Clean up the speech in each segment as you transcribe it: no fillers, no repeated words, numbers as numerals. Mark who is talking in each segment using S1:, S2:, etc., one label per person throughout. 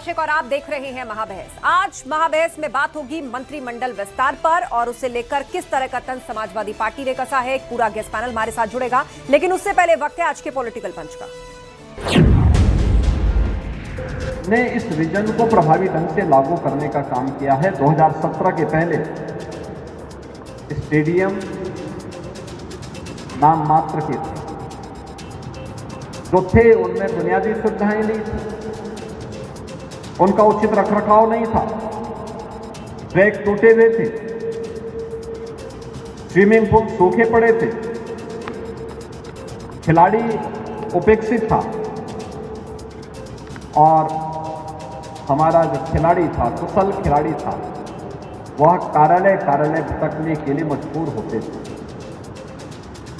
S1: कौशिक और आप देख रहे हैं महाबहस। आज महाबहस में बात होगी मंत्रिमंडल विस्तार पर और उसे लेकर किस तरह का तंज समाजवादी पार्टी ने कसा है। एक पूरा गेस्ट पैनल हमारे साथ जुड़ेगा, लेकिन उससे पहले वक्त है आज के पॉलिटिकल पंच का।
S2: ने इस विजन को प्रभावी ढंग से लागू करने का काम किया है। 2017 के पहले स्टेडियम नाम मात्र के थे, जो थे उनमें बुनियादी सुविधाएं नहीं थी, उनका उचित रखरखाव नहीं था, ट्रैक टूटे हुए थे, स्विमिंग पूल सूखे पड़े थे, खिलाड़ी उपेक्षित था और हमारा जो खिलाड़ी था, कुशल खिलाड़ी था, वह कार्यालय भटकने के लिए मजबूर होते थे।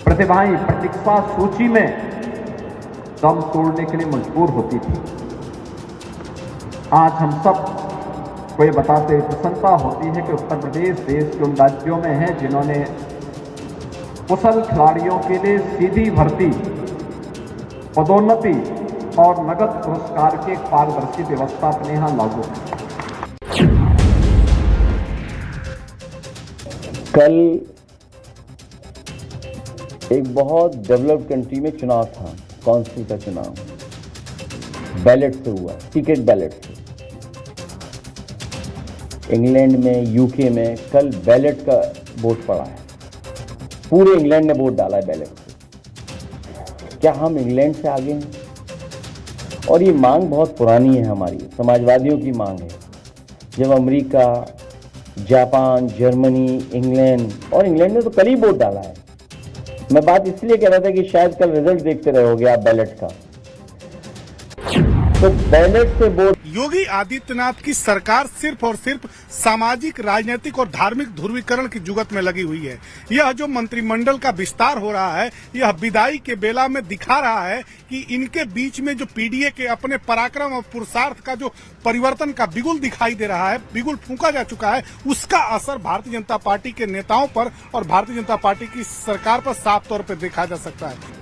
S2: प्रतिभाएं प्रतीक्षा सूची में दम तोड़ने के लिए मजबूर होती थी। आज हम सब को ये बताते हुए प्रसन्नता होती है कि उत्तर प्रदेश देश के उन राज्यों में है जिन्होंने कुशल खिलाड़ियों के लिए सीधी भर्ती, पदोन्नति और नगद पुरस्कार की एक पारदर्शी व्यवस्था अपने यहां लागू की।
S3: कल एक बहुत डेवलप्ड कंट्री में चुनाव था, काउंसिल का चुनाव बैलेट से हुआ, टिकट बैलेट से। इंग्लैंड में, यूके में कल बैलेट का वोट पड़ा है। पूरे इंग्लैंड ने वोट डाला है बैलेट से। क्या हम इंग्लैंड से आगे हैं? और ये मांग बहुत पुरानी है, हमारी समाजवादियों की मांग है। जब अमेरिका, जापान, जर्मनी, इंग्लैंड ने तो कल ही वोट डाला है। मैं बात इसलिए कह रहा था कि शायद कल रिजल्ट देखते रहोगे आप बैलेट का, तो बैलेट से वोट।
S4: योगी आदित्यनाथ की सरकार सिर्फ और सिर्फ सामाजिक, राजनीतिक और धार्मिक ध्रुवीकरण की जुगत में लगी हुई है। यह जो मंत्रिमंडल का विस्तार हो रहा है, यह विदाई के बेला में दिखा रहा है कि इनके बीच में जो पीडीए के अपने पराक्रम और पुरुषार्थ का जो परिवर्तन का बिगुल दिखाई दे रहा है, बिगुल फूंका जा चुका है, उसका असर भारतीय जनता पार्टी के नेताओं पर और भारतीय जनता पार्टी की सरकार पर साफ तौर पर देखा जा सकता है।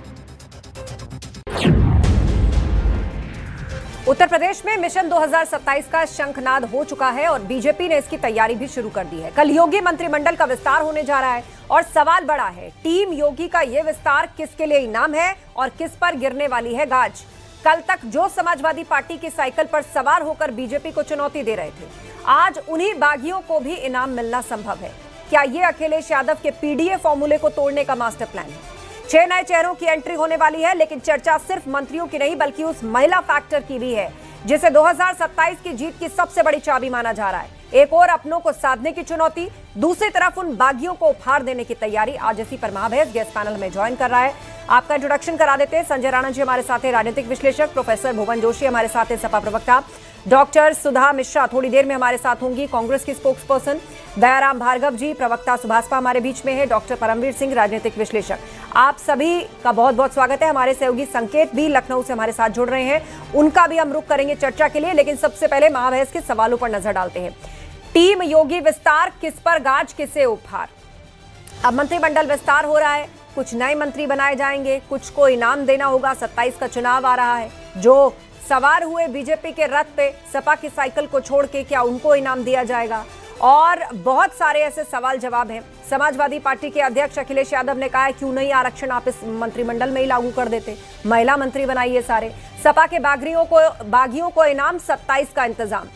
S1: उत्तर प्रदेश में मिशन 2027 का शंखनाद हो चुका है और बीजेपी ने इसकी तैयारी भी शुरू कर दी है। कल योगी मंत्रिमंडल का विस्तार होने जा रहा है और सवाल बड़ा है, टीम योगी का यह विस्तार किसके लिए इनाम है और किस पर गिरने वाली है गाज। कल तक जो समाजवादी पार्टी की साइकिल पर सवार होकर बीजेपी को चुनौती दे रहे थे, आज उन्हीं बागियों को भी इनाम मिलना संभव है। क्या यह अखिलेश यादव के पीडीए फॉर्मूले को तोड़ने का मास्टर प्लान है? 6 नए चेहरों की एंट्री होने वाली है, लेकिन चर्चा सिर्फ मंत्रियों की नहीं बल्कि उस महिला फैक्टर की भी है जिसे 2027 की जीत की सबसे बड़ी चाबी माना जा रहा है। एक और अपनों को साधने की चुनौती, दूसरी तरफ उन बागियों को उपहार देने की तैयारी। आज इसी पर महाबहस गेस्ट पैनल में ज्वाइन कर रहा है। आपका इंट्रोडक्शन करा देते हैं। संजय राणा जी हमारे साथ हैं, राजनीतिक विश्लेषक। प्रोफेसर भुवन जोशी हमारे साथ हैं, सपा प्रवक्ता। डॉक्टर सुधा मिश्रा थोड़ी देर में हमारे साथ होंगी, कांग्रेस की स्पोक्सपर्सन। दयाराम भार्गव जी प्रवक्ता सुभाषपा हमारे बीच में है। डॉक्टर परमवीर सिंह राजनीतिक विश्लेषक। आप सभी का बहुत बहुत स्वागत है। हमारे सहयोगी संकेत भी लखनऊ से हमारे साथ जुड़ रहे हैं, उनका भी हम रुख करेंगे चर्चा के लिए, लेकिन सबसे पहले महाबहस के सवालों पर नजर डालते हैं। टीम योगी विस्तार, किस पर गाज, किसे उपहार? अब मंत्रिमंडल विस्तार हो रहा है, कुछ नए मंत्री बनाए जाएंगे, कुछ को इनाम देना होगा। 27 का चुनाव आ रहा है। जो सवार हुए बीजेपी के रथ पे सपा की साइकिल को छोड़ के, क्या उनको इनाम दिया जाएगा? और बहुत सारे ऐसे सवाल जवाब हैं। समाजवादी पार्टी के अध्यक्ष अखिलेश यादव ने कहा है, क्यों नहीं आरक्षण आप इस मंत्रिमंडल में ही लागू कर देते, महिला मंत्री बनाइए सारे। सपा के बागियों को इनाम, 27 का इंतजाम।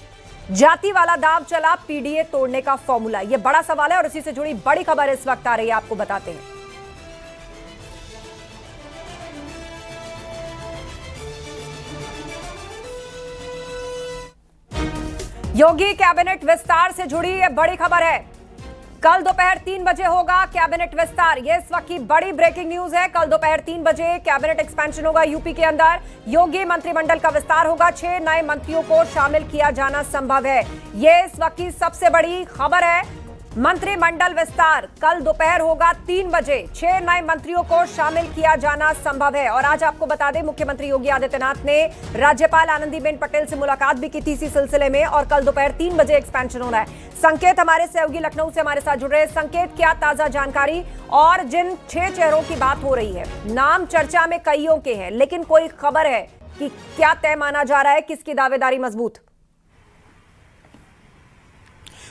S1: जाति वाला दाव चला, पीडीए तोड़ने का फॉर्मूला, ये बड़ा सवाल है और इसी से जुड़ी बड़ी खबर इस वक्त आ रही है, आपको बताते हैं। योगी कैबिनेट विस्तार से जुड़ी यह बड़ी खबर है। कल दोपहर 3 बजे होगा कैबिनेट विस्तार। यह इस वक्त की बड़ी ब्रेकिंग न्यूज है। कल दोपहर 3 बजे कैबिनेट एक्सपेंशन होगा यूपी के अंदर। योगी मंत्रिमंडल का विस्तार होगा, 6 नए मंत्रियों को शामिल किया जाना संभव है। यह इस वक्त की सबसे बड़ी खबर है। मंत्रिमंडल विस्तार कल दोपहर होगा 3 बजे, 6 नए मंत्रियों को शामिल किया जाना संभव है। और आज आपको बता दें, मुख्यमंत्री योगी आदित्यनाथ ने राज्यपाल आनंदीबेन पटेल से मुलाकात भी की थी इसी सिलसिले में, और कल दोपहर 3 बजे एक्सपेंशन होना है। संकेत हमारे सहयोगी लखनऊ से हमारे साथ जुड़ रहे हैं। संकेत, क्या ताजा जानकारी? और जिन 6 चेहरों की बात हो रही है, नाम चर्चा में कईयों के हैं, लेकिन कोई खबर है कि क्या तय माना जा रहा है, किसकी दावेदारी मजबूत?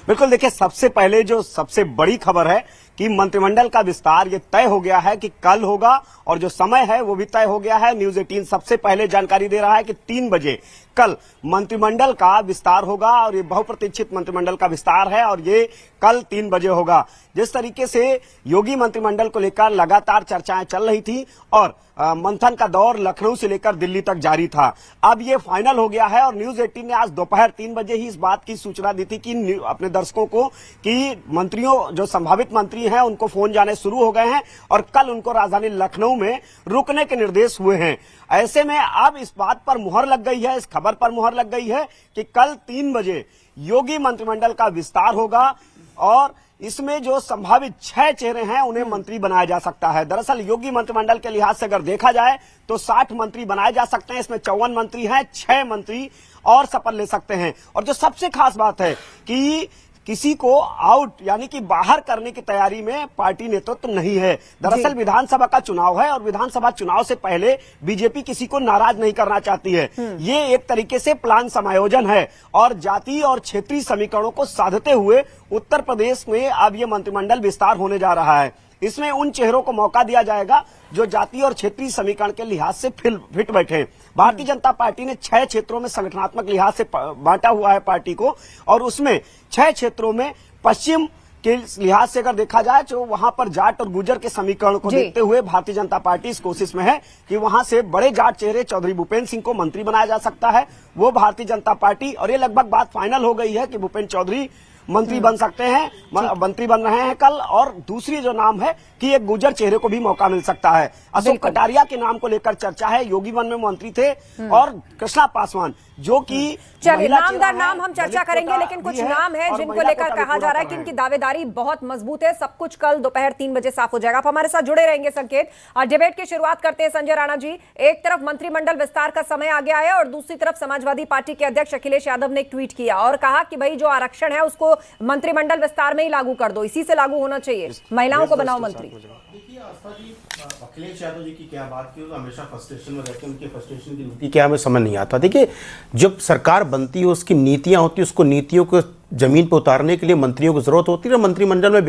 S5: बिल्कुल, देखिए सबसे पहले जो सबसे बड़ी खबर है कि मंत्रिमंडल का विस्तार ये तय हो गया है कि कल होगा और जो समय है वो भी तय हो गया है। न्यूज 18 सबसे पहले जानकारी दे रहा है कि 3 बजे कल मंत्रिमंडल का विस्तार होगा और ये बहुप्रतीक्षित मंत्रिमंडल का विस्तार है और ये कल 3 बजे होगा। जिस तरीके से योगी मंत्रिमंडल को लेकर लगातार चर्चाएं चल रही थी और मंथन का दौर लखनऊ से लेकर दिल्ली तक जारी था, अब ये फाइनल हो गया है और न्यूज 18 ने आज दोपहर 3 बजे ही इस बात की सूचना दी थी कि अपने दर्शकों को कि मंत्रियों जो संभावित मंत्री हैं उनको फोन जाने शुरू हो गए हैं और कल उनको राजधानी लखनऊ में रुकने के निर्देश हुए हैं। ऐसे में अब इस बात पर मुहर लग गई है, इस खबर पर मुहर लग गई है कि कल 3 बजे योगी मंत्रिमंडल का विस्तार होगा और इसमें जो संभावित 6 चेहरे हैं उन्हें मंत्री बनाया जा सकता है। दरअसल योगी मंत्रिमंडल के लिहाज से अगर देखा जाए तो 60 मंत्री बनाए जा सकते हैं, इसमें 54 मंत्री हैं, 6 मंत्री और शपथ ले सकते हैं। और जो सबसे खास बात है कि किसी को आउट यानी कि बाहर करने की तैयारी में पार्टी नेतृत्व तो नहीं है। दरअसल विधानसभा का चुनाव है और विधानसभा चुनाव से पहले बीजेपी किसी को नाराज नहीं करना चाहती है। ये एक तरीके से प्लान समायोजन है और जाति और क्षेत्रीय समीकरणों को साधते हुए उत्तर प्रदेश में अब ये मंत्रिमंडल विस्तार होने जा रहा है। इसमें उन चेहरों को मौका दिया जाएगा जो जातीय और क्षेत्रीय समीकरण के लिहाज से फिट बैठे। भारतीय जनता पार्टी ने 6 क्षेत्रों में संगठनात्मक लिहाज से बांटा हुआ है पार्टी को और उसमें 6 क्षेत्रों में पश्चिम के लिहाज से अगर देखा जाए तो वहां पर जाट और गुर्जर के समीकरण को देखते हुए भारतीय जनता पार्टी इस कोशिश में है कि वहां से बड़े जाट चेहरे चौधरी भूपेंद्र सिंह को मंत्री बनाया जा सकता है। वो भारतीय जनता पार्टी और ये लगभग बात फाइनल हो गई है कि भूपेंद्र चौधरी मंत्री बन सकते हैं, मंत्री बन रहे हैं कल। और दूसरी जो नाम है कि एक गुर्जर चेहरे को भी मौका मिल सकता है। अशोक कटारिया के नाम को लेकर चर्चा है, योगी वन में मंत्री थे, और कृष्णा पासवान जो कि
S1: चलिए नामदार नाम हम चर्चा करेंगे, लेकिन कुछ नाम है जिनको लेकर कहा जा रहा है कि इनकी दावेदारी बहुत मजबूत है। सब कुछ कल दोपहर 3 बजे साफ हो जाएगा। आप हमारे साथ जुड़े रहेंगे संकेत। और डिबेट की शुरुआत करते हैं संजय राणा जी। एक तरफ मंत्रिमंडल विस्तार का समय आ गया है और दूसरी तरफ समाजवादी पार्टी के अध्यक्ष अखिलेश यादव ने एक ट्वीट किया और कहा कि भाई जो आरक्षण है उसको मंत्रिमंडल विस्तार में ही लागू कर दो, इसी से लागू होना चाहिए, महिलाओं को बनाओ मंत्री।
S6: देखिए आस्था जी, अखिलेश यादव जी की क्या बात की, हमेशा फ्रस्ट्रेशन में रहते हैं, उनके फ्रस्ट्रेशन की नीति क्या हमें समझ नहीं आता। देखिए जब सरकार बनती है उसकी नीतियां होती है, उसको नीतियों को जमीन पर उतारने के लिए मंत्रियों की जरूरत होती है। मंत्रिमंडल में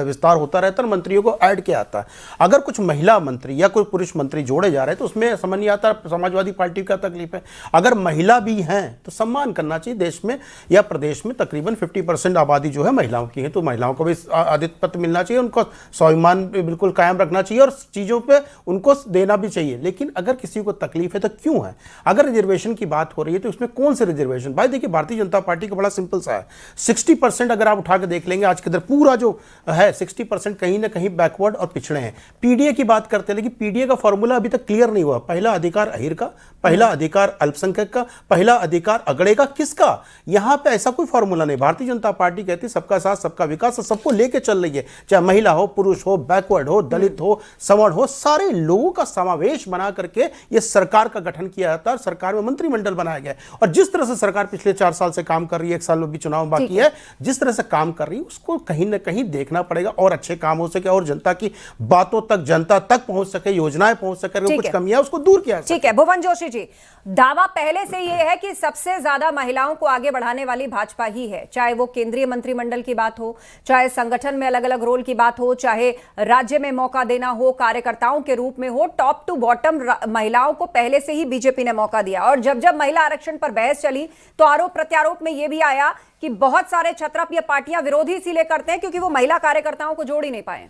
S6: विस्तार होता रहता है, मंत्रियों को ऐड किया आता है। अगर कुछ महिला मंत्री या कोई पुरुष मंत्री जोड़े जा रहे हैं तो उसमें समझ नहीं आता समाजवादी पार्टी का तकलीफ है। अगर महिला भी हैं तो सम्मान करना चाहिए। देश में या प्रदेश में तकरीबन 50% आबादी जो है महिलाओं की है, तो महिलाओं को भी आधिपत्य मिलना चाहिए, उनको स्वाभिमान बिल्कुल कायम रखना चाहिए और चीज़ों पर उनको देना भी चाहिए। लेकिन अगर किसी को तकलीफ है तो क्यों है? अगर रिजर्वेशन की बात हो रही है तो उसमें कौन से रिजर्वेशन? भाई देखिए भारतीय जनता पार्टी का बड़ा सिंपल सा है, 60% अगर आप उठा के देख लेंगे आज के अंदर पूरा जो है 60% कहीं ना कहीं बैकवर्ड और पिछड़े हैं। पीडीए की बात करते हैं, लेकिन पीडीए का फॉर्मूला अभी तक क्लियर नहीं हुआ। पहला अधिकार अहिर का, पहला अधिकार अल्पसंख्यक का, पहला अधिकार अगड़े का, किसका? यहां पे ऐसा कोई फॉर्मूला नहीं। भारतीय जनता पार्टी कहती है सबका साथ सबका विकास, सबको लेके चल रही है, चाहे महिला हो, पुरुष हो, बैकवर्ड हो, दलित हो, सवर्ण हो, सारे लोगों का समावेश बना करके ये सरकार का गठन किया जाता है। सरकार में मंत्रिमंडल बनाया गया और जिस तरह से सरकार पिछले 4 साल से काम कर रही है, 1 साल में भी चुनाव बाकी है, जिस तरह से काम कर रही है उसको कहीं ना कहीं देखना पड़ेगा और अच्छे काम हो सके और जनता की बातों तक, जनता तक पहुंच सके, योजनाएं पहुंच सके, कुछ कमियां उसको दूर किया।
S1: ठीक है भुवन जोशी जी, दावा पहले से यह है कि सबसे ज्यादा महिलाओं को आगे बढ़ाने वाली भाजपा ही है, चाहे वो केंद्रीय मंत्रिमंडल की बात हो, चाहे संगठन में अलग अलग रोल की बात हो, चाहे राज्य में मौका देना हो, कार्यकर्ताओं के रूप में हो, टॉप टू बॉटम महिलाओं को पहले से ही बीजेपी ने मौका दिया। और जब जब महिला आरक्षण पर बहस चली तो आरोप प्रत्यारोप में यह भी आया कि बहुत सारे छत्रप या पार्टियां विरोधी इसीलिए करते हैं क्योंकि वो महिला कार्यकर्ताओं को जोड़ ही नहीं पाए।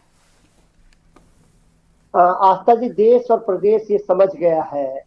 S7: आस्था जी, देश और प्रदेश ये समझ गया है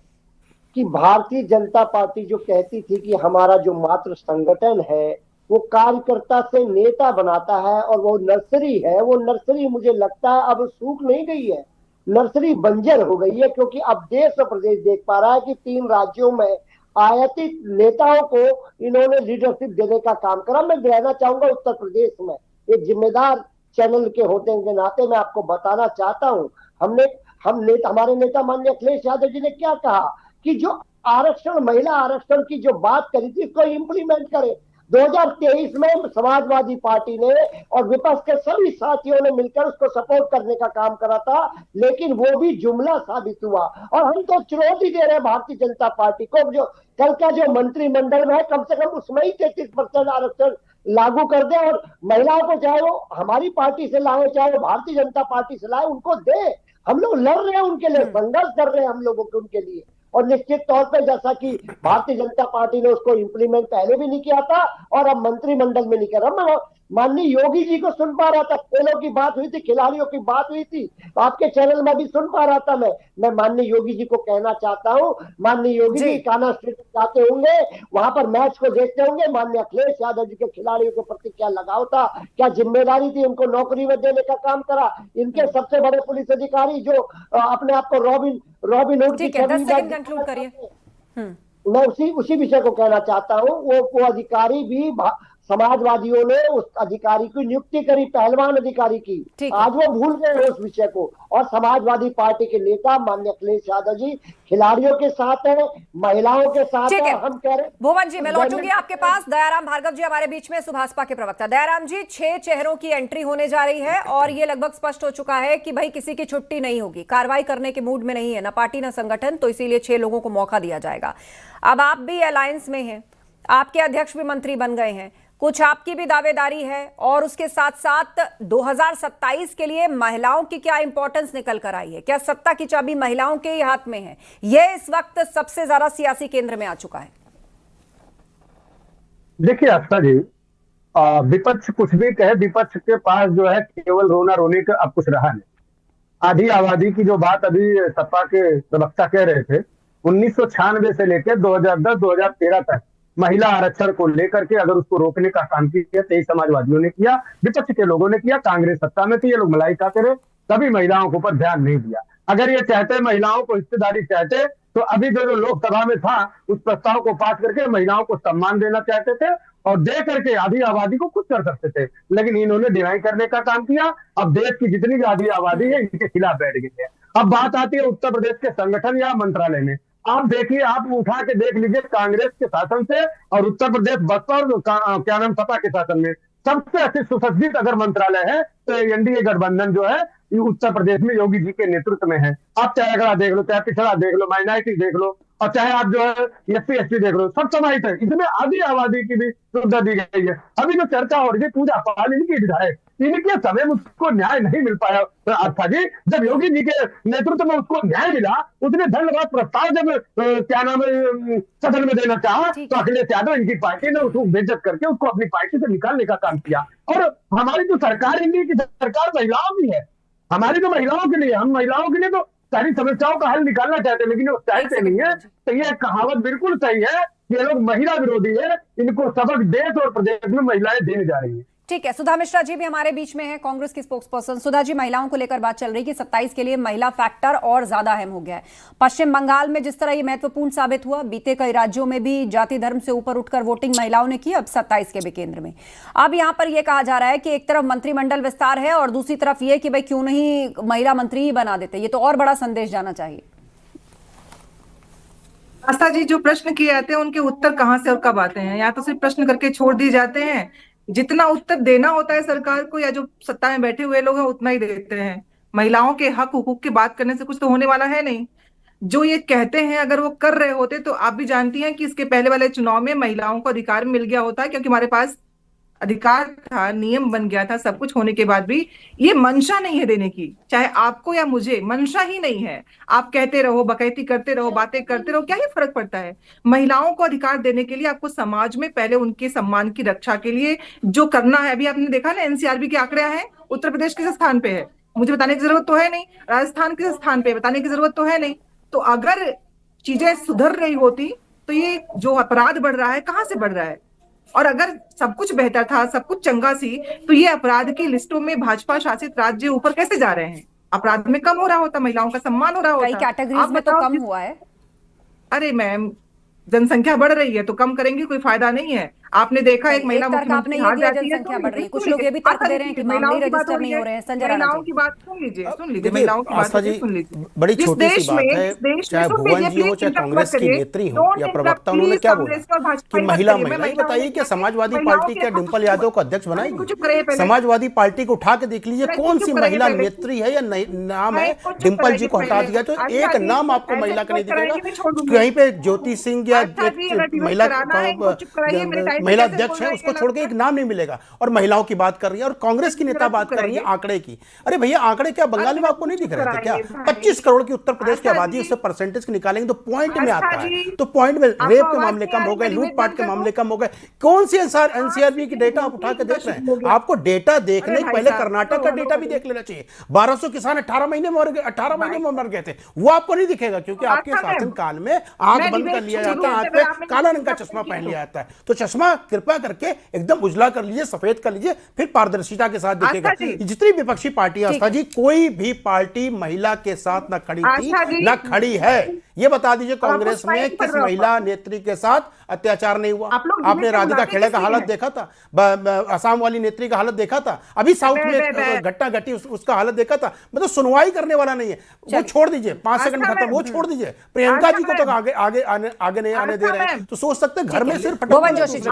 S7: कि भारतीय जनता पार्टी जो कहती थी कि हमारा जो मात्र संगठन है वो कार्यकर्ता से नेता बनाता है और वो नर्सरी है, वो नर्सरी मुझे लगता है अब सूख नहीं गई है, नर्सरी बंजर हो गई है। क्योंकि अब देश और प्रदेश देख पा रहा है कि 3 राज्यों में आयातित नेताओं को इन्होंने लीडरशिप देने का काम करा। मैं कहना चाहूंगा उत्तर प्रदेश में एक जिम्मेदार चैनल के होने के नाते मैं आपको बताना चाहता हूं, हमारे नेता माननीय अखिलेश यादव जी ने क्या कहा कि जो आरक्षण, महिला आरक्षण की जो बात करी थी इसको इम्प्लीमेंट करें। 2023 में समाजवादी पार्टी ने और विपक्ष के सभी साथियों ने मिलकर उसको सपोर्ट करने का काम करा था, लेकिन वो भी जुमला साबित हुआ। और हम तो चुनौती दे रहे हैं भारतीय जनता पार्टी को, जो कल का जो मंत्रिमंडल में है कम से कम उसमें ही 33% आरक्षण लागू कर दे और महिलाओं को चाहे वो हमारी पार्टी से लाए चाहे वो भारतीय जनता पार्टी से लाए उनको दे। हम लोग लड़ रहे हैं उनके लिए, संघर्ष कर रहे हैं हम लोगों के उनके लिए। और निश्चित तौर पे जैसा कि भारतीय जनता पार्टी ने उसको इंप्लीमेंट पहले भी नहीं किया था और अब मंत्रिमंडल में नहीं कर रहा। मैं माननीय योगी जी को सुन पा रहा था, खेलों की बात हुई थी, खिलाड़ियों की बात हुई थी, आपके चैनल में भी सुन पा रहा था। मैं माननीय योगी जी को कहना चाहता हूँ, माननीय योगी जी कान्हा स्टेडियम जाते होंगे, वहां पर मैच को देखते होंगे, माननीय अखिलेश यादव जी के खिलाड़ियों के प्रति क्या लगाव था, क्या जिम्मेदारी थी, उनको नौकरी में देने का काम करा। इनके सबसे बड़े पुलिस अधिकारी जो अपने आप को रॉबिन हुड की
S1: कंक्लूड करिए।
S7: मैं उसी विषय को कहना चाहता हूँ। वो अधिकारी भी समाजवादियों ने उस अधिकारी की नियुक्ति करी, पहलवान अधिकारी की, आज वो भूल गए उस विषय को। और समाजवादी पार्टी के नेता माननीय अखिलेश यादव जी खिलाड़ियों के साथ है, महिलाओं के साथ है। हम कह रहे
S1: भुवन जी, मैं लौटूंगी आपके पास। दयाराम भार्गव जी हमारे बीच में, सुभाषपा के प्रवक्ता। दयाराम जी, 6 चेहरों की एंट्री होने जा रही है और ये लगभग स्पष्ट हो चुका है कि भाई किसी की छुट्टी नहीं होगी, कार्रवाई करने के मूड में नहीं है ना पार्टी ना संगठन, तो इसीलिए 6 लोगों को मौका दिया जाएगा। अब आप भी अलायंस में हैं, आपके अध्यक्ष भी मंत्री बन गए हैं, कुछ आपकी भी दावेदारी है और उसके साथ साथ 2027 के लिए महिलाओं की क्या इंपॉर्टेंस निकल कर आई है? क्या सत्ता की चाबी महिलाओं के ही हाथ में है? यह इस वक्त सबसे ज्यादा सियासी केंद्र में आ चुका है।
S8: देखिए आस्था जी, विपक्ष कुछ भी कहे, विपक्ष के पास जो है केवल रोना रोने का अब कुछ रहा नहीं। आधी आबादी की जो बात अभी सपा के प्रवक्ता कह रहे थे, 1996 से लेकर 2010-2013 तक महिला आरक्षण को लेकर के अगर उसको रोकने का काम किया तो समाजवादियों ने किया, विपक्ष के लोगों ने किया, कांग्रेस सत्ता में थी, ये लोग मलाई खाते रहे, कभी महिलाओं के ऊपर ध्यान नहीं दिया। अगर ये चाहते महिलाओं को हिस्सेदारी चाहते तो अभी जो लोकसभा में था उस प्रस्ताव को पास करके महिलाओं को सम्मान देना चाहते थे और दे करके आधी आबादी को खुद कर सकते थे, लेकिन इन्होंने डिनाई करने का काम किया। अब देश की जितनी भी आधी आबादी है इनके खिलाफ बैठ गई है। अब बात आती है उत्तर प्रदेश के संगठन या मंत्रालय में। आप देखिए, आप उठा के देख लीजिए, कांग्रेस के शासन से और उत्तर प्रदेश बसपा और क्या नाम सपा के शासन में सबसे अच्छी सुसज्जित अगर मंत्रालय है तो एनडीए गठबंधन जो है ये उत्तर प्रदेश में योगी जी के नेतृत्व में है। आप चाहे अगला देख लो, चाहे पिछड़ा देख लो, माइनॉरिटी देख लो, और चाहे आप जो है एससी एसटी देख लो, सब समाहित है। इसमें आधी आबादी की भी सुविधा दी गई है। अभी जो चर्चा हो रही है पूजा पाल इनकी विधायक, इनके समय उसको न्याय नहीं मिल पाया। अच्छा जी, जब योगी जी के नेतृत्व में उसको न्याय मिला, उसने धन्यवाद प्रस्ताव जब क्या नाम है सदन में देना चाहा तो अखिलेश यादव इनकी पार्टी ने उसको बेइज्जत करके उसको अपनी पार्टी से निकालने का काम किया। और हमारी जो सरकार, इंडिया की सरकार महिलाओं की है, हमारी तो महिलाओं के लिए, हम महिलाओं के लिए तो सारी समस्याओं का हल निकालना चाहते हैं, लेकिन वो चाहते नहीं है। तो यह कहावत बिल्कुल सही है, ये लोग महिला विरोधी है, इनको सबक देश और प्रदेश में महिलाएं देने जा रही है।
S1: ठीक है, सुधा मिश्रा जी भी हमारे बीच में है, कांग्रेस की स्पोक्सपर्सन। सुधा जी, महिलाओं को लेकर बात चल रही कि 27 के लिए महिला फैक्टर और ज्यादा अहम हो गया है। पश्चिम बंगाल में जिस तरह ये महत्वपूर्ण साबित हुआ, बीते कई राज्यों में भी जाति धर्म से ऊपर उठकर वोटिंग महिलाओं ने की, अब 27 के भी केंद्र में। अब यहां पर यह कहा जा रहा है कि एक तरफ मंत्रिमंडल विस्तार है और दूसरी तरफ यह कि भाई क्यों नहीं महिला मंत्री ही बना देते, ये तो और बड़ा संदेश जाना चाहिए।
S9: आस्था जी, जो प्रश्न किए जाते हैं उनके उत्तर कहाँ से और कब आते हैं? या तो सिर्फ प्रश्न करके छोड़ दिए जाते हैं, जितना उत्तर देना होता है सरकार को या जो सत्ता में बैठे हुए लोग हैं उतना ही देते हैं। महिलाओं के हक हुकूक की बात करने से कुछ तो होने वाला है नहीं। जो ये कहते हैं अगर वो कर रहे होते तो आप भी जानती हैं कि इसके पहले वाले चुनाव में महिलाओं को अधिकार मिल गया होता, क्योंकि हमारे पास अधिकार था, नियम बन गया था, सब कुछ होने के बाद भी ये मंशा नहीं है देने की, चाहे आपको या मुझे, मंशा ही नहीं है। आप कहते रहो, बकैती करते रहो, बातें करते रहो, क्या ही फर्क पड़ता है? महिलाओं को अधिकार देने के लिए आपको समाज में पहले उनके सम्मान की रक्षा के लिए जो करना है, अभी आपने देखा ना एनसीआरबी के आंकड़े हैं, उत्तर प्रदेश किस स्थान पे है मुझे बताने की जरूरत तो है नहीं, राजस्थान किस स्थान पे बताने की जरूरत तो है नहीं। तो अगर चीजें सुधर रही होती तो ये जो अपराध बढ़ रहा है कहाँ से बढ़ रहा है? और अगर सब कुछ बेहतर था, सब कुछ चंगा सी, तो ये अपराध की लिस्टों में भाजपा शासित राज्य ऊपर कैसे जा रहे हैं? अपराध में कम हो रहा होता, महिलाओं का सम्मान हो रहा होता।
S1: कई कैटेगरीज में तो कम हुआ है।
S9: अरे मैम, जनसंख्या बढ़ रही है तो कम करेंगे, कोई फायदा नहीं है। आपने देखा एक महिला
S1: मुख्यमंत्री हार जाती है, जनसंख्या बढ़ रही है, कुछ लोग ये भी तर्क दे रहे हैं कि मामले रजिस्टर नहीं हो रहे हैं। संजय राणा,
S9: महिलाओं की बात सुन लीजिए, महिलाओं की बात सुन लीजिए।
S6: बड़ी छोटी सी बात है, चाहे भुवन जी हो, चाहे कांग्रेस की नेत्री हो या प्रवक्ता, उन्होंने क्या बोला कि महिला महिला। ये बताइए क्या समाजवादी पार्टी क्या डिंपल यादव को अध्यक्ष बनाएगी? समाजवादी पार्टी को उठा के देख लीजिए, कौन सी महिला नेत्री है या नाम है? डिंपल जी को हटा दिया तो एक नाम आपको महिला का नहीं दिखेगा। कहीं पे ज्योति सिंह या महिला महिला अध्यक्ष है, उसको छोड़ के एक नाम नहीं मिलेगा। और महिलाओं की बात कर रही है, और कांग्रेस की नेता बात कर रही है आंकड़े की। अरे भैया, आंकड़े क्या बंगाल में आपको नहीं दिख रहे थे क्या? 25 करोड़ की उत्तर प्रदेश की आबादी, उससे परसेंटेज निकालेंगे तो पॉइंट में आता है। तो पॉइंट में रेप के मामले कम हो गए, लूटपाट के मामले कम हो गए। कौन सी एनसीआरबी की डेटा आप उठा के देख रहे हैं? आपको डेटा देखने के पहले कर्नाटक का डेटा भी देख लेना चाहिए। 1200 किसान 18 महीने में मर गए थे, वो आपको नहीं दिखेगा, क्योंकि आपके शासन काल में आंख बंद कर लिया जाता है, आंख पे काला रंग का चश्मा पहन लिया जाता है। तो चश्मा कृपया करके एकदम उजला कर लीजिए, सफेद कर लीजिए, फिर पारदर्शिता के साथ दिखेगा। जितनी विपक्षी पार्टियां, आस्था जी, कोई भी पार्टी महिला के साथ ना खड़ी थी ना खड़ी है। ये बता दीजिए, कांग्रेस में किस महिला नेत्री के साथ अत्याचार नहीं हुआ? आपने राधिका खेड़े का हालत देखा था, असम वाली नेत्री का हालत देखा था, अभी साउथ में घटना घटी उसका हालत देखा था। मतलब सुनवाई करने वाला नहीं है। वो छोड़ दीजिए, 5 सेकंड खत्म, वो छोड़ दीजिए। प्रियंका जी को तो आगे नहीं आने दे रहे हैं, तो सोच सकते हैं घर में सिर्फ
S1: भुवन जोशी जी।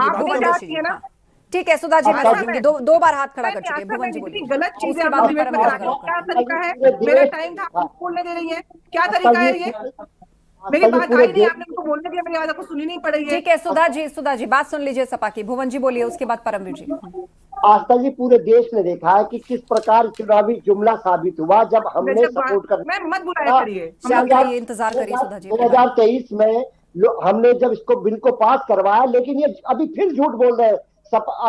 S1: ठीक है सुधा जी, मैं समझूंगी। दो बार हाथ खड़ा कर चुके हैं। भुवन जी बोलिए।
S9: गलत चीजें क्या तरीका है? मेरा टाइम था, आप बोलने दे रही है, क्या तरीका है ये? मेरी बात आई नहीं, आपने उनको बोलने दिया, मेरी आवाज आपको सुनी नहीं पड़ रही है।
S1: ठीक है सुधा जी बात सुन लीजिए सपा की। भुवन जी बोलिए, उसके बाद परमवीर जी।
S7: आस्था जी, पूरे देश ने देखा है कि किस प्रकार चुनावी जुमला साबित हुआ जब हमने सपोर्ट कर,
S9: मैं मत बुलाया करिए,
S1: इंतजार करिए सुधा जी।
S7: 2023 में हमने जब इसको बिल को पास करवाया, लेकिन ये अभी फिर झूठ बोल रहे हैं।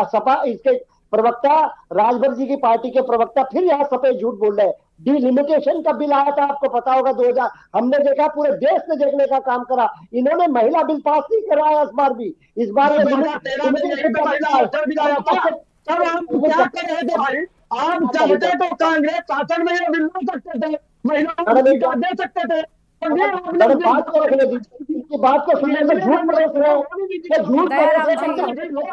S7: सपा इसके प्रवक्ता राजभर जी की पार्टी के प्रवक्ता फिर यहाँ सफेद झूठ बोल रहे हैं। डिलिमिटेशन का बिल आया था, आपको पता होगा 2000, हमने देखा, पूरे देश ने देखने का काम करा। इन्होंने महिला बिल पास नहीं कराया इस बार भी। इस बार
S8: आप चाहते तो कांग्रेस शासन में यह बिल ला सकते थे, महिलाओं को अधिकार दे सकते थे।
S7: बात को रखने दीजिए, बात को सुनने में झूठ परोस रहे हैं।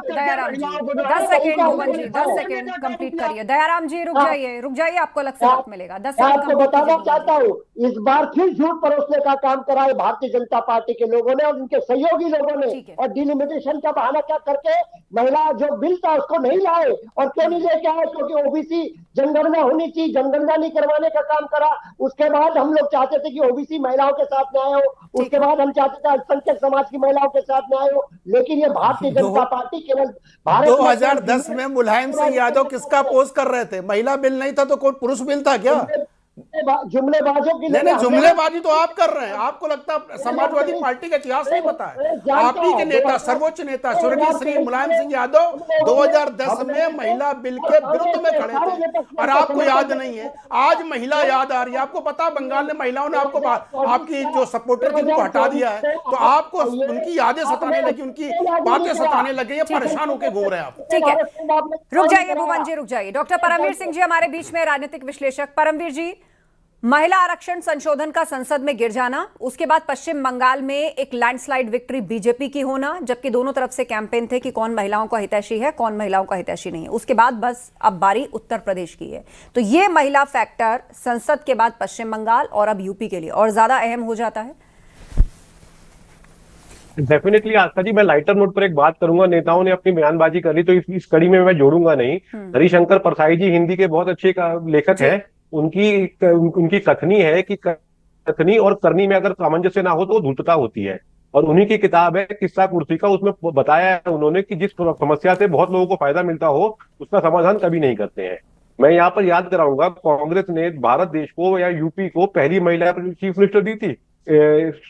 S1: दयाराम जी 10 सेकेंड, भुवन जी 10 सेकेंड कंप्लीट करिए। दयाराम जी रुक जाइए, आपको अलग से वक्त मिलेगा। 10 सेकेंड
S7: आपको बताना चाहता हूँ, इस बार फिर झूठ परोसने का काम करा है भारतीय जनता पार्टी के लोगों ने और उनके सहयोगी लोगों ने। और डिलिमिटेशन का बहाना क्या करके महिला जो बिल था उसको नहीं लाए। और क्यों नहीं लेके आए? क्योंकि ओबीसी जनगणना होनी चाहिए, जनगणना नहीं करवाने का काम करा। उसके बाद हम लोग चाहते थे कि ओबीसी महिलाओं के साथ न्याय हो, उसके बाद हम चाहते थे अल्पसंख्यक समाज की महिलाओं के साथ न्याय हो। लेकिन ये भारतीय जनता पार्टी केवल
S6: 2010 में मुलायम सिंह यादव किसका अपोज कर रहे थे? महिला बिल नहीं था तो कोई पुरुष बिल था क्या?
S7: जुमलेबाजों की
S6: नहीं, जुमलेबाजी तो आप कर रहे हैं। आपको लगता है समाजवादी पार्टी का इतिहास नहीं पता है? आप ही के नेता, सर्वोच्च नेता स्वर्गीय श्री मुलायम सिंह यादव 2010 में महिला बिल के विरुद्ध में खड़े थे, और आपको याद नहीं है। आज महिला याद आ रही है। आपको पता, बंगाल में महिलाओं ने आपकी जो सपोर्टर थी उनको हटा दिया है, तो आपको उनकी यादें सताने लगी, उनकी बातें सताने लगी, ये परेशान होकर घूम रहे हैं आप।
S1: ठीक है, रुक जाइए भुवन जी, रुक जाइए। डॉक्टर परमवीर सिंह जी हमारे बीच में, राजनीतिक विश्लेषक। परमवीर जी, महिला आरक्षण संशोधन का संसद में गिर जाना, उसके बाद पश्चिम बंगाल में एक लैंडस्लाइड विक्ट्री बीजेपी की होना, जबकि दोनों तरफ से कैंपेन थे कि कौन महिलाओं का हितैषी है, कौन महिलाओं का हितैषी नहीं है। उसके बाद बस अब बारी उत्तर प्रदेश की है। तो ये महिला फैक्टर संसद के बाद पश्चिम बंगाल और अब यूपी के लिए और ज्यादा अहम हो जाता है।
S10: डेफिनेटली आस्था जी, मैं लाइटर नोट पर एक बात करूंगा। नेताओं ने अपनी बयानबाजी कर ली तो इस कड़ी में मैं जोड़ूंगा नहीं। हरिशंकर परसाई जी हिंदी के बहुत अच्छे लेखक हैं। उनकी कथनी है कि कथनी और करनी में अगर सामंजस्य ना हो तो धूर्तता होती है। और उन्हीं की किताब है किस्सा कुर्सी का, उसमें बताया है उन्होंने कि जिस समस्या से बहुत लोगों को फायदा मिलता हो उसका समाधान कभी नहीं करते हैं। मैं यहाँ पर याद कराऊंगा, कांग्रेस ने भारत देश को या यूपी को पहली महिला चीफ मिनिस्टर दी थी,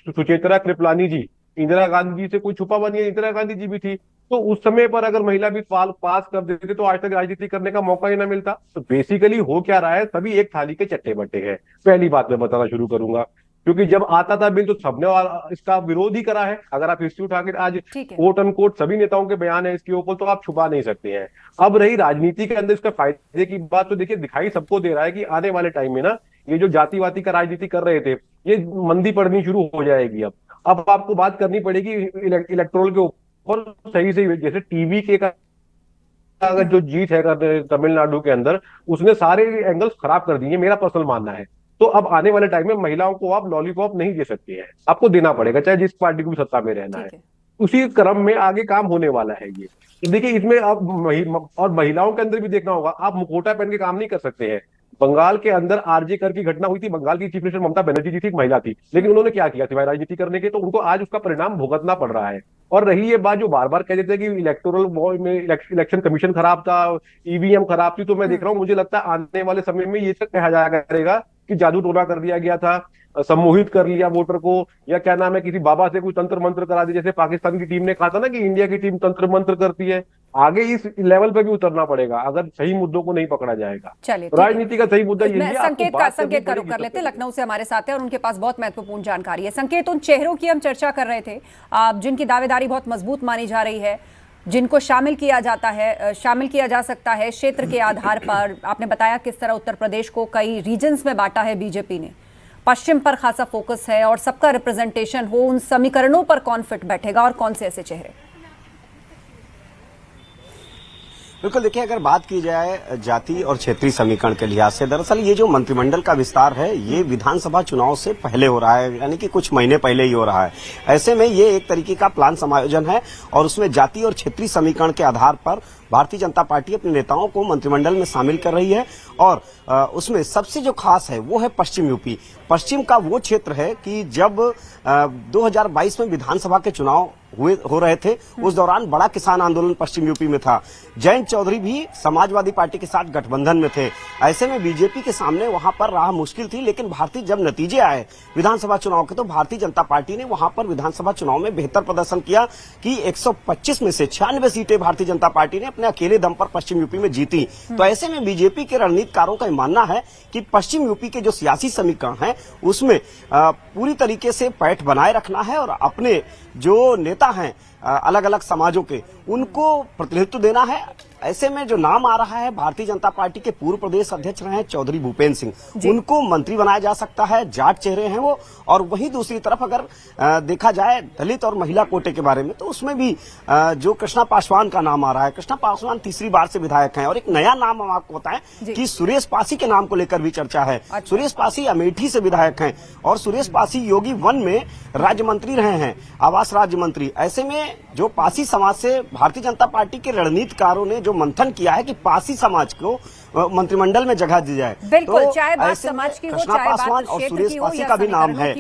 S10: सुचेतरा कृपलानी जी। इंदिरा गांधी जी से कोई छुपा हुआ नहीं है, इंदिरा गांधी जी भी थी। तो उस समय पर अगर महिला भी पास कर देते तो आज तक राजनीति करने का मौका ही ना मिलता। तो बेसिकली हो क्या रहा है, सभी एक थाली के चट्टे बट्टे हैं। पहली बात मैं बताना शुरू करूंगा, क्योंकि जब आता था बिल तो सबने इसका विरोध ही करा है। अगर आप हिस्ट्री उठा के आज कोट अनकोट सभी नेताओं के बयान है इसके ऊपर, तो आप छुपा नहीं सकते हैं। अब रही राजनीति के अंदर इसका फायदे की बात, तो देखिए दिखाई सबको दे रहा है कि आने वाले टाइम में ना ये जो जातिवादी का राजनीति कर रहे थे ये मंदी पड़नी शुरू हो जाएगी। अब आपको बात करनी पड़ेगी इलेक्ट्रोल के ऊपर सही से। जैसे टीवी के अगर जो जीत है तमिलनाडु के अंदर, उसने सारे एंगल्स खराब कर दिए, मेरा पर्सनल मानना है। तो अब आने वाले टाइम में महिलाओं को आप लॉलीपॉप नहीं दे सकते हैं, आपको देना पड़ेगा, चाहे जिस पार्टी को भी सत्ता में रहना है। उसी क्रम में आगे काम होने वाला है ये। देखिए इसमें अब और महिलाओं के अंदर भी देखना होगा, आप मुखोटा पहन के काम नहीं कर सकते हैं। बंगाल के अंदर आरजे कर की घटना हुई थी, बंगाल की चीफ मिनिस्टर ममता बनर्जी जी थी, एक महिला थी, लेकिन उन्होंने क्या किया सिवाय राजनीति करने के, तो उनको आज उसका परिणाम भुगतना पड़ रहा है। और रही ये बात जो बार बार कह देते हैं कि इलेक्टोरल बॉय में इलेक्शन कमीशन खराब था, ईवीएम खराब थी, तो मैं देख रहा हूँ, मुझे लगता है आने वाले समय में ये सब कहा जाया करेगा कि जादू टोना कर दिया गया था, सम्मोहित कर लिया वोटर को, या क्या नाम है, किसी बाबा से कोई तंत्र मंत्र करा दिया, जैसे पाकिस्तान की टीम ने कहा था ना कि इंडिया की टीम तंत्र मंत्र करती है। आगे इस लेवल पे भी उतरना पड़ेगा अगर सही मुद्दों को नहीं पकड़ा जाएगा।
S1: चलिए,
S10: राजनीति का सही मुद्दा यही है।
S1: संकेत का रुख कर लेते हैं, लखनऊ से हमारे साथ है और उनके पास बहुत महत्वपूर्ण जानकारी है। संकेत, उन चेहरों की हम चर्चा कर रहे थे जिनकी दावेदारी बहुत मजबूत मानी जा रही है, जिनको शामिल किया जा सकता है क्षेत्र के आधार पर। आपने बताया किस तरह उत्तर प्रदेश को कई रीजन्स में बांटा है बीजेपी ने, पश्चिम पर खासा फोकस है और सबका रिप्रेजेंटेशन हो, उन समीकरणों पर कौन फिट बैठेगा और कौन से ऐसे चेहरे?
S5: बिल्कुल, देखिए, अगर बात की जाए जाति और क्षेत्रीय समीकरण के लिहाज से, दरअसल ये जो मंत्रिमंडल का विस्तार है ये विधानसभा चुनाव से पहले हो रहा है, यानी कि कुछ महीने पहले ही हो रहा है। ऐसे में ये एक तरीके का प्लान समायोजन है और उसमें जाति और क्षेत्रीय समीकरण के आधार पर भारतीय जनता पार्टी अपने नेताओं को मंत्रिमंडल में शामिल कर रही है। और उसमें सबसे जो खास है वो है पश्चिम यूपी। पश्चिम का वो क्षेत्र है कि जब 2022 में विधानसभा के चुनाव हो रहे थे, उस दौरान बड़ा किसान आंदोलन पश्चिम यूपी में था। जयंत चौधरी भी समाजवादी पार्टी के साथ गठबंधन में थे। ऐसे में बीजेपी के सामने वहां पर राह मुश्किल थी, लेकिन जब नतीजे आए विधानसभा चुनाव के, तो भारतीय जनता पार्टी ने वहां पर विधानसभा चुनाव में बेहतर प्रदर्शन किया कि 125 में से 96 सीटें भारतीय जनता पार्टी ने अपने अकेले दम पर पश्चिम यूपी में जीती। तो ऐसे में बीजेपी के रणनीतिकारों का मानना है कि पश्चिम यूपी के जो सियासी समीकरण हैं उसमें पूरी तरीके से पैठ बनाए रखना है और अपने जो नेता हैं अलग अलग समाजों के, उनको प्रतिनिधित्व देना है। ऐसे में जो नाम आ रहा है, भारतीय जनता पार्टी के पूर्व प्रदेश अध्यक्ष रहे हैं चौधरी भूपेंद्र सिंह, उनको मंत्री बनाया जा सकता है। जाट चेहरे हैं वो। और वहीं दूसरी तरफ अगर देखा जाए दलित और महिला कोटे के बारे में, तो उसमें भी जो कृष्णा पासवान का नाम आ रहा है। कृष्णा पासवान तीसरी बार से विधायक हैं और एक नया नाम हम आपको बताएं कि सुरेश पासी के नाम को लेकर भी चर्चा है। सुरेश पासी अमेठी से विधायक हैं और सुरेश पासी योगी 1 में राज्य मंत्री रहे हैं, आवास राज्य मंत्री। ऐसे में जो पासी समाज से भारतीय जनता पार्टी के रणनीतिकारों ने जो मंथन किया है कि पासी समाज को मंत्रिमंडल में जगह दी जाए,
S1: बिल्कुल,
S5: तो
S1: चाहे बात समाज की हो,
S5: कृष्णा
S1: चाहे पासवान
S5: बात और
S1: क्षेत्र
S5: सुरेश
S1: की हो
S5: पासी
S1: या
S5: का भी नाम है।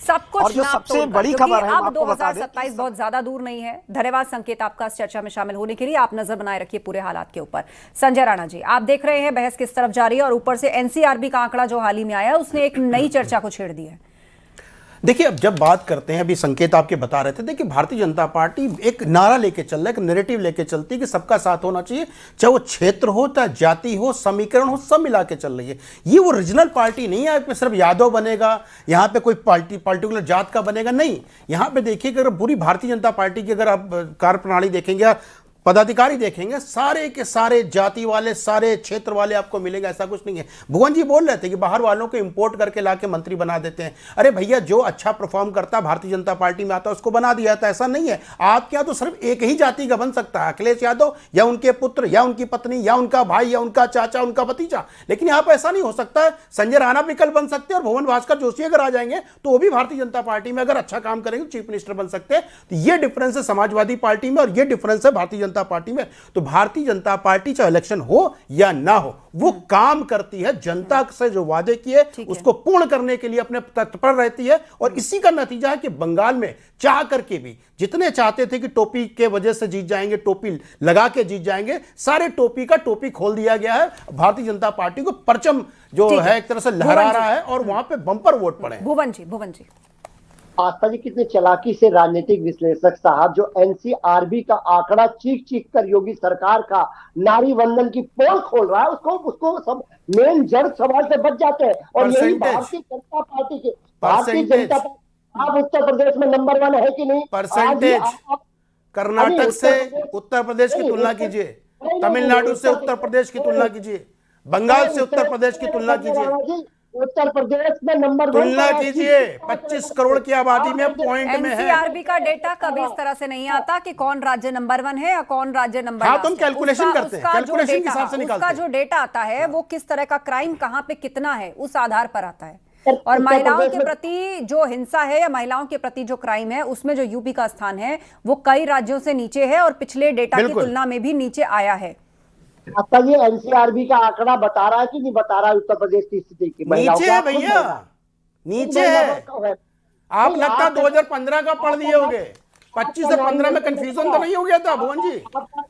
S1: सब कुछ
S5: और जो सबसे बड़ी खबर है,
S1: अब
S5: आपको बता दें,
S1: 2027 बहुत ज्यादा दूर नहीं है। धन्यवाद संकेत आपका इस चर्चा में शामिल होने के लिए। आप नजर बनाए रखिए पूरे हालात के ऊपर। संजय राणा जी, आप देख रहे हैं बहस किस तरफ जा रही है और ऊपर से एनसीआरबी का आंकड़ा जो हाल ही में आया उसने एक नई चर्चा को छेड़ दिया है।
S6: देखिए, अब जब बात करते हैं, अभी संकेत आपके बता रहे थे, देखिए भारतीय जनता पार्टी एक नारा लेके चल रहा है, एक नैरेटिव लेके चलती है कि सबका साथ होना चाहिए, चाहे वो क्षेत्र हो, चाहे जाति हो, समीकरण हो, सब मिला के चल रही है। ये वो रीजनल पार्टी नहीं है कि सिर्फ यादव बनेगा, यहाँ पे कोई पर्टिकुलर जात का बनेगा, नहीं। यहाँ पे देखिए कि अगर पूरी भारतीय जनता पार्टी की अगर आप कार्यप्रणाली देखेंगे, पदाधिकारी देखेंगे, सारे के सारे जाति वाले, सारे क्षेत्र वाले आपको मिलेंगे, ऐसा कुछ नहीं है। भुवन जी बोल रहे थे कि बाहर वालों को इंपोर्ट करके लाके मंत्री बना देते हैं। अरे भैया, जो अच्छा परफॉर्म करता है भारतीय जनता पार्टी में आता है उसको बना दिया था, ऐसा नहीं है। आपके यहाँ तो सिर्फ एक ही जाति का बन सकता है, अखिलेश यादव या उनके पुत्र या उनकी पत्नी या उनका भाई या उनका चाचा, उनका भतीजा। लेकिन यहाँ पर ऐसा नहीं हो सकता है। संजय राणा विकल्प बन सकते हैं और भुवन भास्कर जोशी अगर आ जाएंगे तो वो भी भारतीय जनता पार्टी में अगर अच्छा काम करेंगे चीफ मिनिस्टर बन सकते हैं। तो ये डिफरेंस है समाजवादी पार्टी में और ये डिफरेंस है भारतीय जनता पार्टी में। तो भारतीय जनता पार्टी चाहे इलेक्शन हो या ना हो, वो काम करती है, जनता से जो वादे किए उसको पूर्ण करने के लिए अपने तत्पर रहती है। और इसी का नतीजा है कि बंगाल में चाह करके भी जितने चाहते थे कि टोपी के वजह से जीत जाएंगे, टोपी लगा के जीत जाएंगे, सारे टोपी खोल दिया गया है। भारतीय जनता पार्टी को परचम जो है एक तरह से लहरा रहा है और वहां पे बंपर वोट पड़े।
S1: भुवन जी
S7: आस्था जी, कितने चालाकी से राजनीतिक विश्लेषक साहब जो एनसीआरबी का आंकड़ा चीख कर योगी सरकार का नारी वंदन की पोल खोल रहा है, उसको सब मेन जड़ सवाल से बच जाते हैं। और यही भारतीय जनता पार्टी के आप उत्तर प्रदेश में नंबर 1 है कि नहीं?
S6: परसेंटेज कर्नाटक से उत्तर प्रदेश की तुलना कीजिए, तमिलनाडु से उत्तर प्रदेश की तुलना कीजिए, बंगाल से उत्तर प्रदेश की तुलना कीजिए,
S7: उत्तर प्रदेश में नंबर 1
S6: तुलना कीजिए। 25 करोड़ की आबादी में पॉइंट में है।
S1: एनसीआरबी का डेटा कभी इस तरह से नहीं आता कि कौन राज्य नंबर 1 है या कौन राज्य नंबर 2
S6: हाँ, तुम कैलकुलेशन करते हैं, कैलकुलेशन के हिसाब से निकालते हैं।
S1: उसका जो डेटा आता है वो किस तरह का क्राइम कहां पे कितना है उस आधार पर आता है। और महिलाओं के प्रति जो हिंसा है या महिलाओं के प्रति जो क्राइम है उसमें जो यूपी का स्थान है वो कई राज्यों से नीचे है और पिछले डेटा की तुलना में भी नीचे आया है।
S7: आपका ये एनसीआरबी का आंकड़ा बता रहा है कि नहीं बता रहा है उत्तर प्रदेश की स्थिति की?
S6: नीचे है भैया, नीचे है। आप लगता 2015 का पढ़ दिए होंगे, 25 से 15 में कंफ्यूजन तो नहीं हो गया था भुवन जी?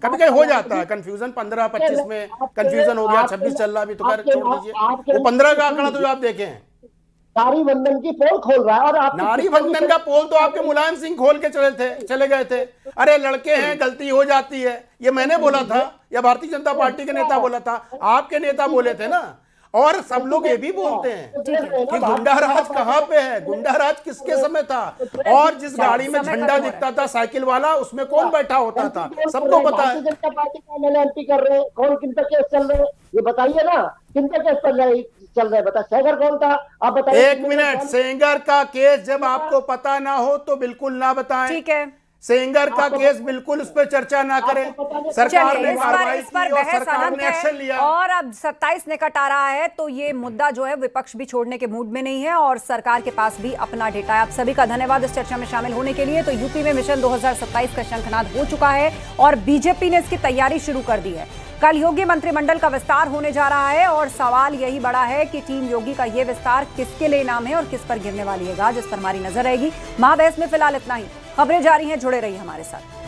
S6: कभी कभी हो जाता है कंफ्यूजन, 15-25 में कंफ्यूजन हो गया, 26 चल रहा अभी तो खैर छोड़ दीजिए। वो 15 का आंकड़ा तो आप देखें,
S7: नारी बंधन की पोल खोल रहा है। और आप
S6: नारी बंधन का पोल तो आपके मुलायम सिंह खोल के चले गए थे। अरे लड़के हैं, गलती हो जाती है, ये मैंने बोला था या भारतीय जनता पार्टी के नेता बोला था? आपके नेता बोले थे ना। और सब लोग ये भी बोलते हैं कि गुंडा राज कहाँ पे है, गुंडा राज किसके समय था, और जिस गाड़ी में झंडा दिखता था साइकिल वाला, उसमें कौन बैठा होता था, सबको पता है।
S7: भारतीय जनता पार्टी का एमपी कर रहे हैं, कौन किन तक केस चल रहे हैं ये बताइए ना, किन तक केस चल रहे हैं बता। सेंगर कौन था आप बताइए।
S6: 1 मिनट, सेंगर का केस जब आपको पता ना हो तो बिल्कुल ना बताएं।
S1: ठीक है,
S6: सेंगर का केस बिल्कुल उस पर चर्चा ना करें। सरकार ने कार्रवाई की और सरकार ने एक्शन लिया।
S1: और अब 27 निकट आ रहा है तो ये मुद्दा जो है विपक्ष भी छोड़ने के मूड में नहीं है और सरकार के पास भी अपना डेटा है। आप सभी का धन्यवाद इस चर्चा में शामिल होने के लिए। तो यूपी में मिशन 2027 का शंखनाद हो चुका है और बीजेपी ने इसकी तैयारी शुरू कर दी है। कल योगी मंत्रिमंडल का विस्तार होने जा रहा है और सवाल यही बड़ा है कि टीम योगी का ये विस्तार किसके लिए इनाम है और किस पर गिरने वाली है गाज, इस पर हमारी नजर रहेगी। महाबहस में फिलहाल इतना ही। खबरें जारी हैं, जुड़े रहिए हमारे साथ।